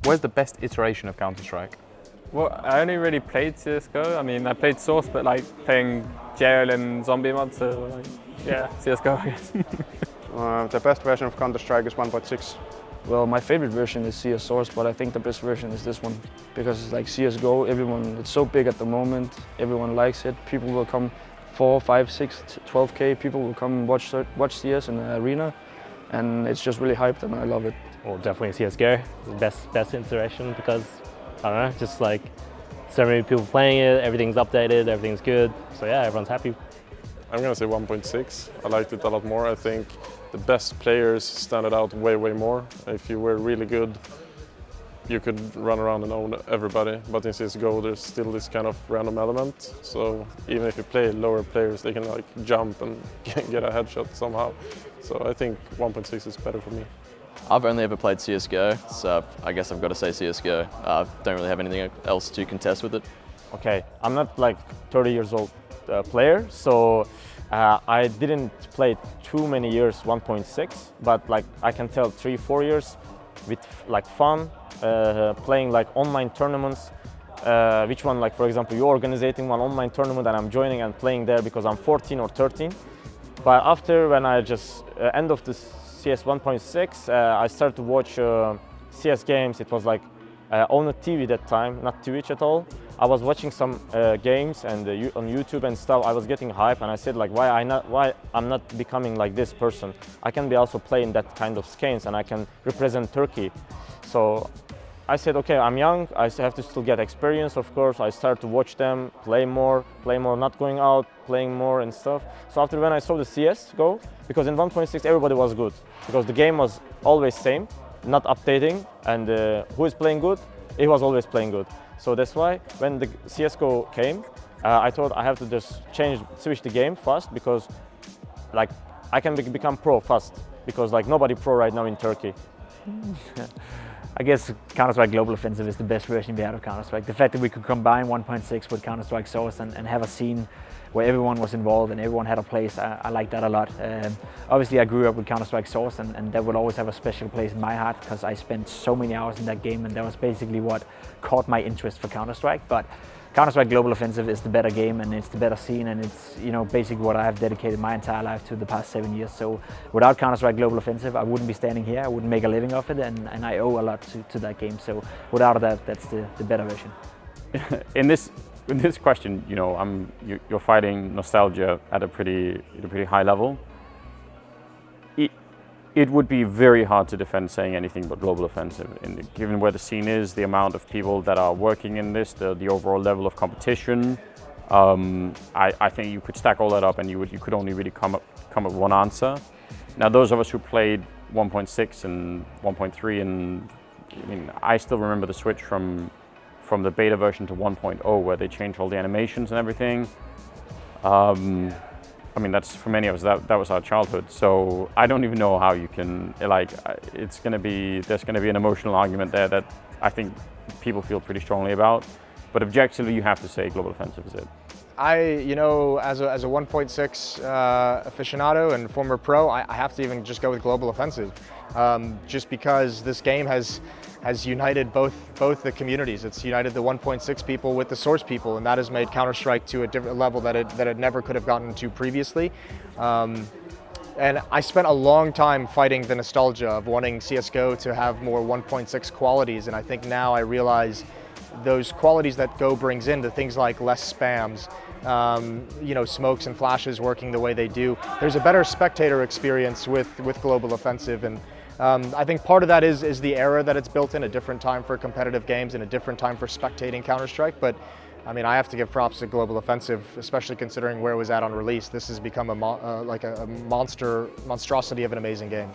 Where's the best iteration of Counter-Strike? Well, I only really played CSGO. I mean, I played Source, but like playing jail and zombie mod, so like, yeah, CSGO, I guess. The best version of Counter-Strike is 1.6. Well, my favorite version is CS Source, but I think the best version is this one because it's like CSGO. It's so big at the moment. Everyone likes it. People will come 4, 5, 6, 12K. People will come watch CS in the arena, and it's just really hyped, and I love it. Well, definitely CSGO, the best iteration because I don't know, just like so many people playing it. Everything's updated, everything's good. So yeah, everyone's happy. I'm gonna say 1.6. I liked it a lot more. I think the best players stand out way more. If you were really good, you could run around and own everybody. But in CSGO, there's still this kind of random element. So even if you play lower players, they can like jump and get a headshot somehow. So I think 1.6 is better for me. I've only ever played CSGO, so I guess I've got to say CSGO. I don't really have anything else to contest with it. Okay, I'm not like 30 years old player, so I didn't play too many years 1.6, but like I can tell 3-4 years with like fun, playing like online tournaments. Which one, like for example, you're organizing one online tournament and I'm joining and playing there because I'm 14 or 13. But after when I just end of the CS 1.6, I started to watch CS games. It was like on a TV that time, not Twitch at all. I was watching some games and on YouTube and stuff. I was getting hype, and I said like, why I'm not becoming like this person? I can be also playing that kind of skins, and I can represent Turkey. So I said, okay, I'm young. I have to still get experience, of course. I started to watch them, play more, not going out, playing more and stuff. So after when I saw the CS go, because in 1.6 everybody was good, because the game was always same, not updating, and who is playing good, he was always playing good. So that's why when the CSGO came, I thought I have to just switch the game fast, because like I can become pro fast, because like nobody pro right now in Turkey. I guess Counter-Strike Global Offensive is the best version we had of Counter-Strike. The fact that we could combine 1.6 with Counter-Strike Source and have a scene where everyone was involved and everyone had a place, I like that a lot. Obviously I grew up with Counter-Strike Source, and that will always have a special place in my heart because I spent so many hours in that game, and that was basically what caught my interest for Counter-Strike. But Counter-Strike Global Offensive is the better game, and it's the better scene, and it's, you know, basically what I have dedicated my entire life to the past 7 years. So without Counter-Strike Global Offensive, I wouldn't be standing here. I wouldn't make a living off it, and I owe a lot to that game. So without that, that's the better version. In this question, you know, you're fighting nostalgia at a pretty high level. It would be very hard to defend saying anything but Global Offensive, given where the scene is, the amount of people that are working in this, the overall level of competition. I think you could stack all that up, and you could only really come up with one answer. Now, those of us who played 1.6 and 1.3, and I mean, I still remember the switch from the beta version to 1.0, where they changed all the animations and everything. I mean, that's, for many of us, that was our childhood. So I don't even know how you can, like, there's gonna be an emotional argument there that I think people feel pretty strongly about. But objectively, you have to say Global Offensive is it. You know, as a 1.6 aficionado and former pro, I have to even just go with Global Offensive, just because this game has united both the communities. It's united the 1.6 people with the Source people, and that has made Counter-Strike to a different level that it never could have gotten to previously. And I spent a long time fighting the nostalgia of wanting CSGO to have more 1.6 qualities, and I think now I realize those qualities that Go brings in, the things like less spams, you know, smokes and flashes working the way they do. There's a better spectator experience with Global Offensive, and I think part of that is the era that it's built in, a different time for competitive games and a different time for spectating Counter-Strike. But I mean, I have to give props to Global Offensive, especially considering where it was at on release. This has become like a monstrosity of an amazing game.